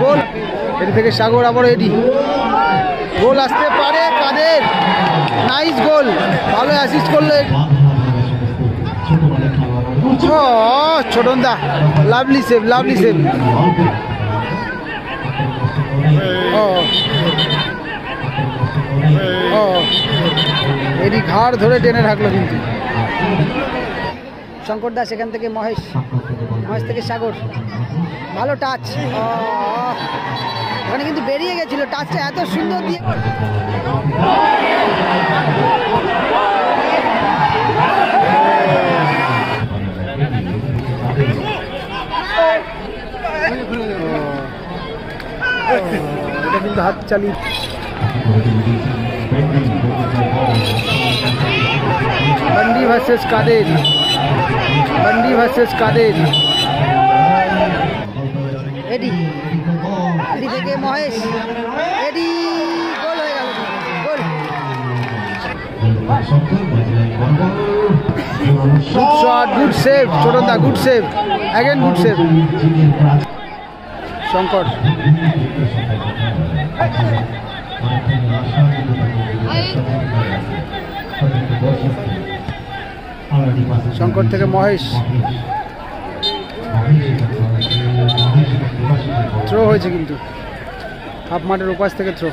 গোল এটি থেকে সাগর, আবার এডি, গোল আসতে পারে কাদের, নাইস গোল, ভালো অ্যাসিস্ট করলে ছোটন দা, লাভলি সেভ, লাভলি সেভ। এডি ঘাড় ধরে টেনে রাখলো কিন্তু শঙ্কর দাস, এখান থেকে মহেশ, মহেশ থেকে সাগর, ভালো টাচ, ওখানে কিন্তু বেরিয়ে গেছিল, টাচটা এত সুন্দর দিয়ে। এটা কিন্তু হাত চালিয়ে Bandi versus Kader, Bandi versus Kader, Eddie, Eddie থেকে মহেশ, এডি, গোল হয়ে গেল, goal. Good shot, good save, ছোটদা, good save, again good save. Shankar, Shankar থেকে মহেশ, থ্রো হয়েছে কিন্তু হাফ মাঠের ওপাশ থেকে থ্রো।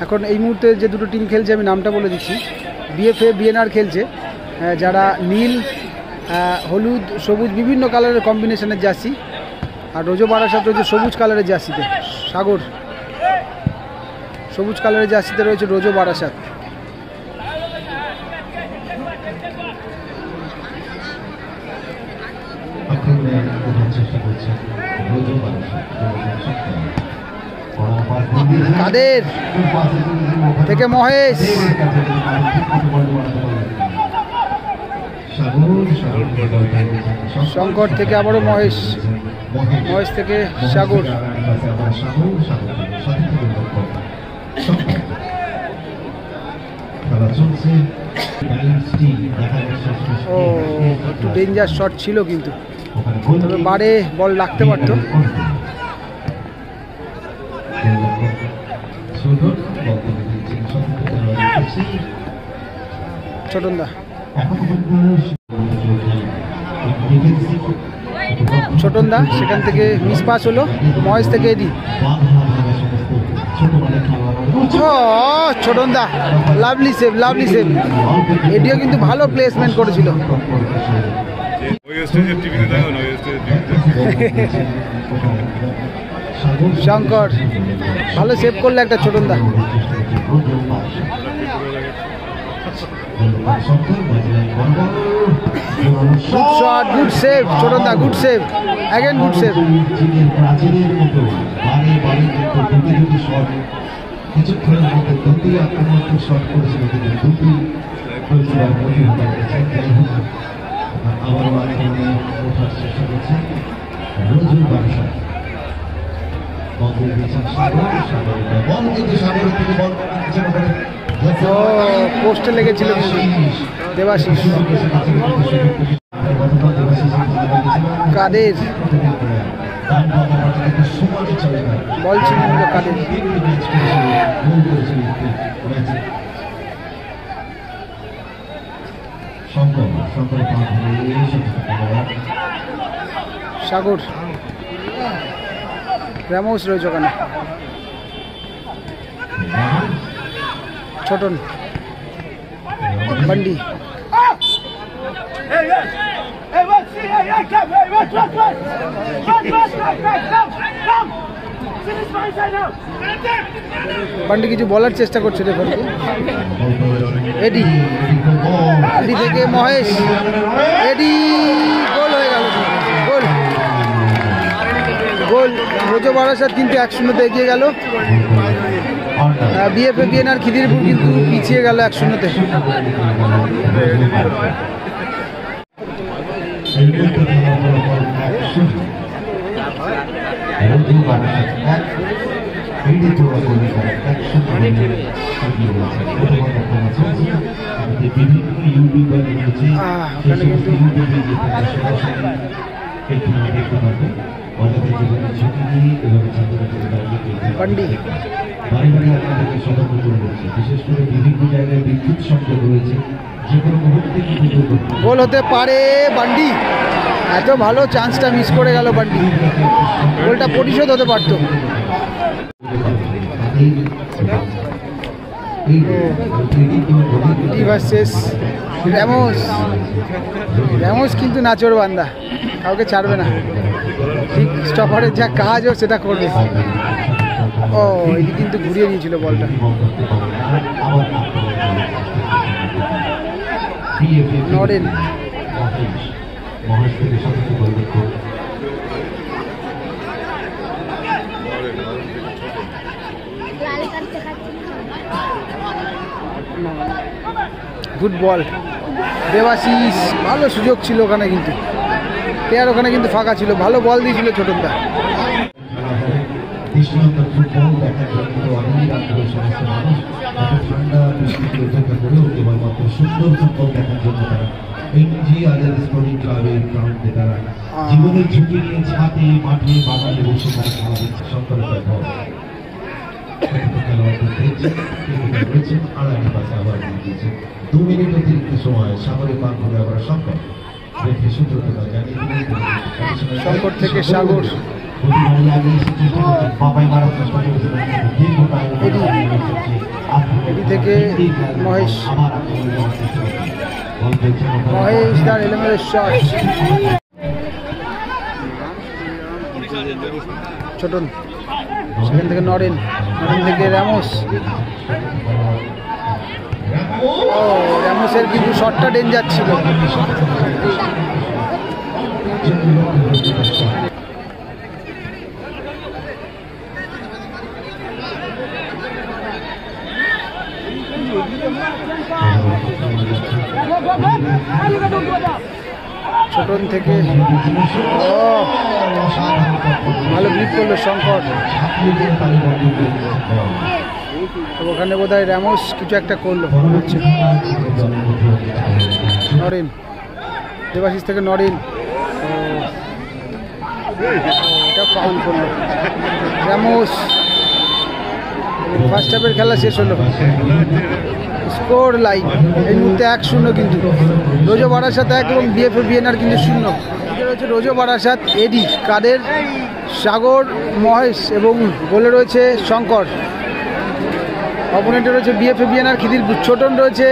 এখন এই মুহূর্তে যে দুটো টিম খেলছে আমি নামটা বলে দিচ্ছি, বিএফএ বিএনআর খেলছে, যারা নীল, হলুদ, সবুজ বিভিন্ন কালারের কম্বিনেশনের জার্সি, আর রোজো বারাসাত রয়েছে সবুজ কালারের জার্সিতে, সাগর সবুজ কালারের জার্সিতে রয়েছে রোজো বারাসাত। কাদের থেকে মহেশ, শঙ্কর থেকে আবারও মহেশ, মহেশ থেকে সাগর, ও একটু ডেঞ্জার শট ছিল কিন্তু, তবে বারে বল লাগতে পারতো। ছোটনদা, ছোটনদা সেখান থেকে মিস পাস হলো, মহেশ থেকে এডি, ছোটনদা, লাভলি সেভ, লাভলি সেভ। এডিও কিন্তু ভালো প্লেসমেন্ট করেছিল। শঙ্কর ভালো সেভ করলে একটা, ছোটনদা, গুড শট, গুড সেভ, ছোটনদা, good save, again good save. পোস্টে লেগেছিল দেবাশিস, কাদের বল ছিল কাদের, সাগর, রামোস রয়েছে ওখানে, ছোটন, बंडी बंडी কিছু বলার চেষ্টা করছে দেখুন। এডি, এডি থেকে মহেশ, এডি, গোল হয়ে গেল, গোল, গোল। রোজো বারাসাত কিন্তু 1-0 এগিয়ে গেল। বিএফএ বিএনআর খিদিরপুর কিন্তু পিছিয়ে গেল 1-0। বান্ডি বিশেষ করে বিভিন্ন জায়গায় বিদ্যুৎ সংযোগ রয়েছে, যে কোনো মুহূর্তে গোল হতে পারে। বান্ডি এত ভালো চান্সটা মিস করে গেল, বান্ডি গোলটা পরিশোধ হতে পারত। Versus Ramos. র্যামোস কিন্তু নাচোর বান্দা, কাউকে ছাড়বে না, ঠিক স্টপারের যা কাজ ও সেটা করবে। ও এটি কিন্তু ঘুরিয়ে নিয়েছিল বলটা। Naren good ball. দেবাশিস ভালো সুযোগ ছিল ওখানে, কিন্তু প্লেয়ার ওখানে কিন্তু ফাঁকা ছিল, ভালো বল দিয়েছিল ছোটনদা। ফুটবল দেখার জন্য অনেক আগ্রহ সমস্ত মানুষ ঠান্ডা বৃষ্টিকে উপেক্ষা করেও কেবলমাত্র সুন্দর ফুটবল দেখার জন্য তারা এনজি আজাদ স্পোর্টিং ক্লাবের গ্রাউন্ডে তারা জীবনের ঝুঁকি নিয়ে ছাদে মাঠে বাগানে বসে তারা খেলা দিচ্ছে। সফলতার পর খেলোয়াড়দের দেখছেন আড়াই পাশে আবার দিয়েছে 2 মিনিট অতিরিক্ত সময় সাগরে পার করে আবার সংকট রেখে সূত্রতা জানিয়ে দিলেন সংকট থেকে সাগর। থেকে মহেশ, মহেশ তার এলোমেলো শট। ছোটন, সেখান থেকে নরেন, নরেন থেকে র্যামোস। ও র্যামোসের কিন্তু শটটা ডেঞ্জার ছিল। ছোটন থেকে ভালো গ্রিপ করলো শঙ্কর। ওখানে বোধ হয় র্যামোস কিছু একটা করলো মনে হচ্ছে। নরেন, দেবাশিস থেকে নরেন, এটা ফাউল করলো র্যামোস। ফার্স্ট হাফের খেলা শেষ হলো, স্কোর লাইন এই মুহূর্তে 1-0 কিন্তু রোজো বারাসাত 1 এবং বিএফএ বিএনআর কিন্তু 0। রয়েছে রোজো বারাসাত, এডি, কাদের, সাগর, মহেশ এবং গোলে রয়েছে শঙ্কর। অপোনেন্টে রয়েছে বিএফএ বিএনআর খিদিরপুর, ছোটন রয়েছে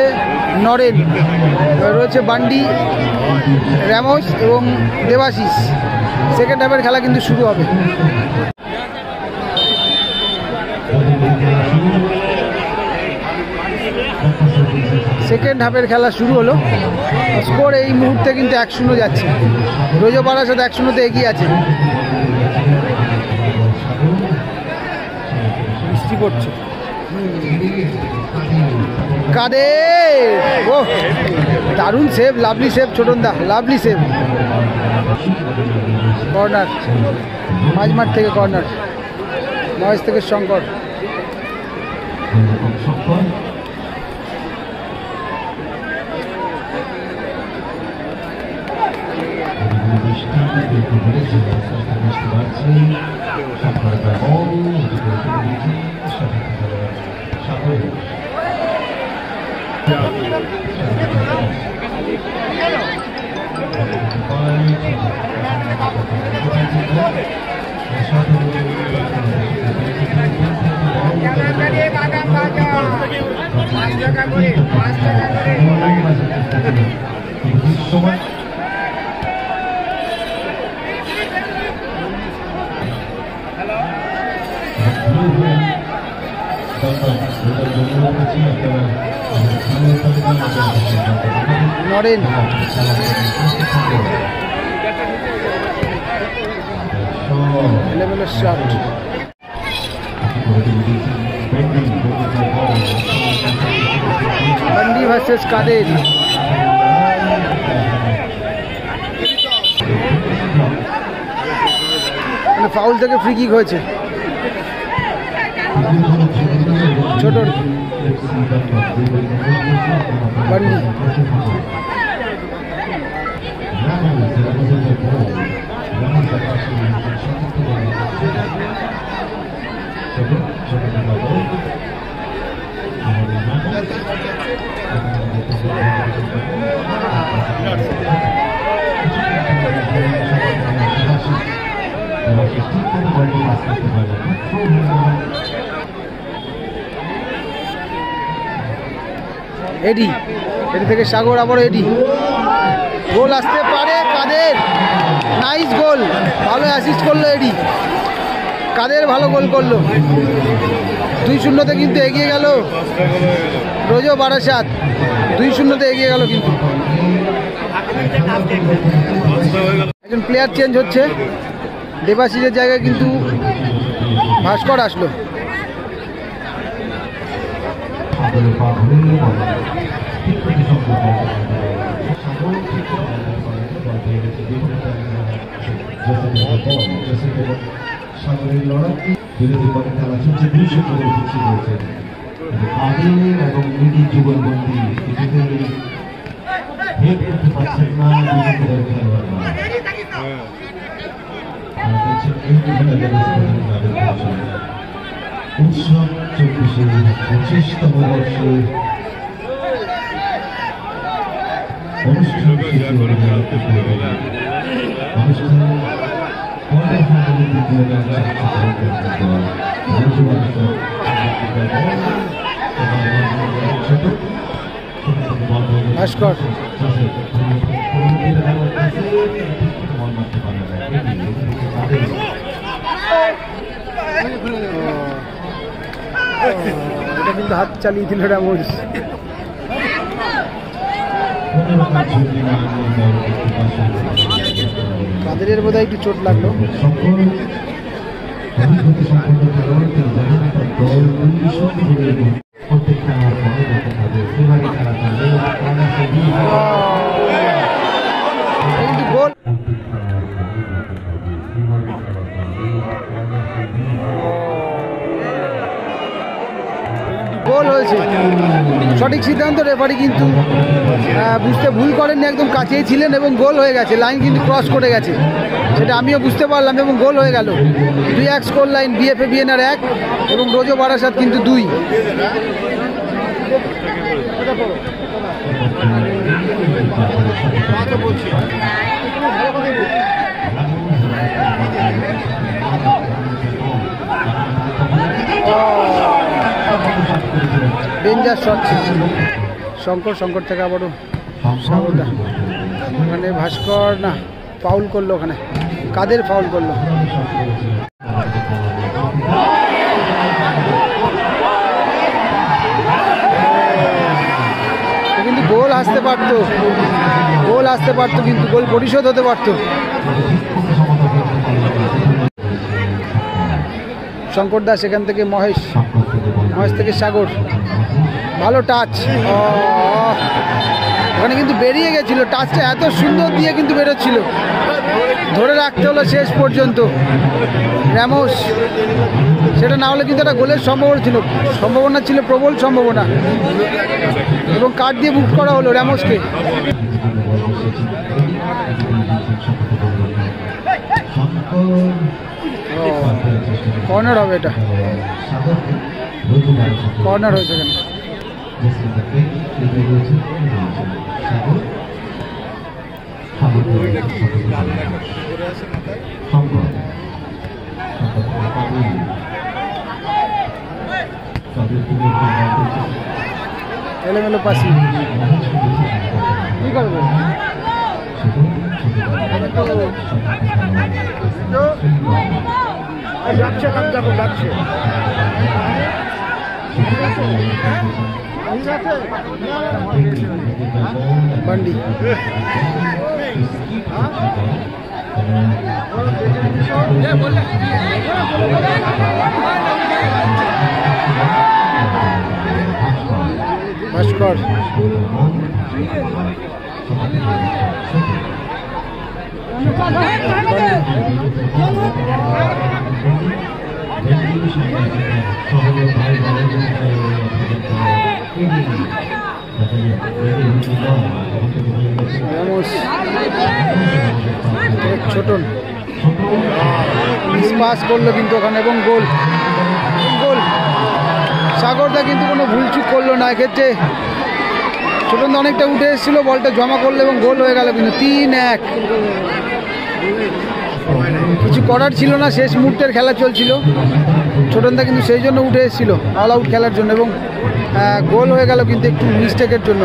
নরেন, রয়েছে বান্ডি, র্যামোস এবং দেবাশিস। সেকেন্ড হাফের খেলা কিন্তু শুরু হবে। সেকেন্ড হাফের খেলা শুরু হলো, স্কোর এই মুহূর্তে কিন্তু 1-0 যাচ্ছে। রোজো বারাসাত 1-0-তে এগিয়ে আছে। বৃষ্টি পড়ছে। কাদের, ও দারুণ save, lovely save ছোটনদা, lovely save. Corner, মাঝমাঠ থেকে কর্নার, মহেশ থেকে শঙ্কর। নরেন, এলোমেলো শট। বান্ডি ভার্সেস কাদের। ফাউল থেকে ফ্রি কিক হয়েছে। ছোট বান্ডি এডি এডি থেকে সাগর আবার এডি গোল আসতে পারে কাদের নাইস গোল ভালো অ্যাসিস্ট করলো এডি কাদের ভালো গোল করলো 2-0 কিন্তু এগিয়ে গেল রোজো বারাসাত 2-0 এগিয়ে গেল কিন্তু একজন প্লেয়ার চেঞ্জ হচ্ছে দেবাশিসের জায়গায় কিন্তু ভাস্কর আসলো সাগরের লড়াই বিরোধী পরে খেলা চলছে 200 করে পিছিয়ে রয়েছে আদিল এবং মিডি যুগলবন্দি কিছুতেই হেড করতে পারছেন না দুজনের খেলোয়াড়রা উৎসব 25তম বর্ষে অনুষ্ঠান ভাস্কর এটা কিন্তু হাত চালিয়ে দিল রামোস কাদেরের বোধহয় একটু চোট লাগলো গোল গোল হয়েছে সঠিক সিদ্ধান্ত রেফারি কিন্তু বুঝতে ভুল করেননি একদম কাছেই ছিলেন এবং গোল হয়ে গেছে লাইন কিন্তু ক্রস করে গেছে সেটা আমিও বুঝতে পারলাম এবং গোল হয়ে গেল 2-1 স্কোর লাইন বিএফএ বিএনআর 1 এবং রোজো বারাসাত কিন্তু 2 ডেঞ্জার শট শঙ্কর থেকে আবারও সাগরদা ওখানে ভাস্কর না ফাউল করলো ওখানে কাদের ফাউল করলো কিন্তু গোল আসতে পারতো কিন্তু গোল পরিশোধ হতে পারতো শঙ্কর দাস এখান থেকে মহেশ থেকে সাগর ভালো টাচ ওখানে কিন্তু বেরিয়ে গেছিল টাচটা এত সুন্দর দিয়ে কিন্তু বেরোচ্ছিল ধরে রাখতে হলো শেষ পর্যন্ত র্যামোস সেটা না হলে কিন্তু একটা গোলের সম্ভাবনা ছিল প্রবল সম্ভাবনা এবং কার্ড দিয়ে বুক করা হলো র্যামোসকে কর্নার হবে এটা কর্নার হয়েছে কেন এলোমেলো পাশি কি করবে যাচ্ছে বান্ডি ভাস্কর ছোটন পাস করলো কিন্তু ওখানে, এবং গোল গোল। সাগরদা কিন্তু কোনো ভুলচুক করলো না এক্ষেত্রে। ছোটনদা অনেকটা উঠে এসেছিল, বলটা জমা করলো এবং গোল হয়ে গেল কিন্তু 3-1। কিছু করার ছিল না, শেষ মুহূর্তের খেলা চলছিল। ছোটনদা কিন্তু সেই জন্য উঠে এসেছিল অল আউট খেলার জন্য, এবং গোল হয়ে গেল কিন্তু একটু মিস্টেকের জন্য।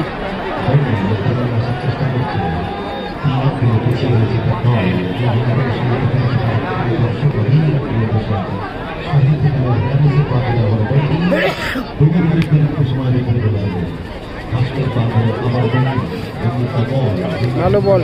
ভালো বল,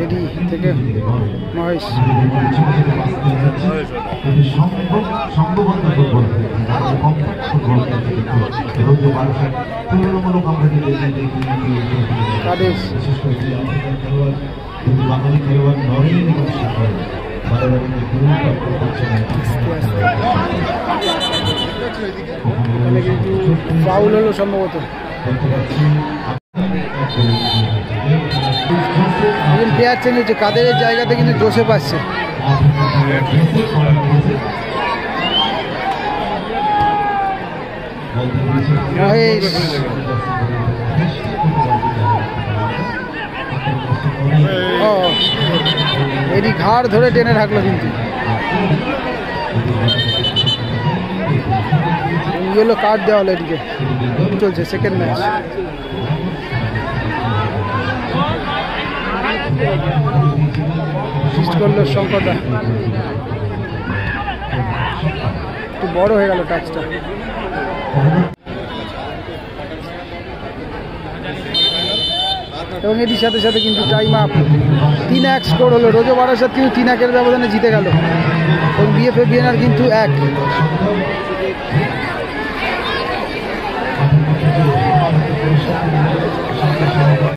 এডি থেকে মহেশ। বাঙালি খেলোয়াড় নরেন এবং সাগর ফাউল হলো সম্ভবত। প্লেয়ার চেঞ্জ হচ্ছে, কাদের জায়গাতে কিন্তু জোসেফ আসছে। মহেশ এরই ঘাড় ধরে টেনে রাখলো কিন্তু। ইয়েলো কার্ড দেওয়া হলো এদিকে। চলছে সেকেন্ড ম্যাচ। করলো শঙ্করদা, একটু বড় হয়ে গেল টাচটা। এবং এটির সাথে সাথে কিন্তু টাইম আপ। 3-1 স্কোর হলো। রোজো বারাসাত কিন্তু 3-1 ব্যবধানে জিতে গেল, এবং বিএফএ বিএনআর কিন্তু 1।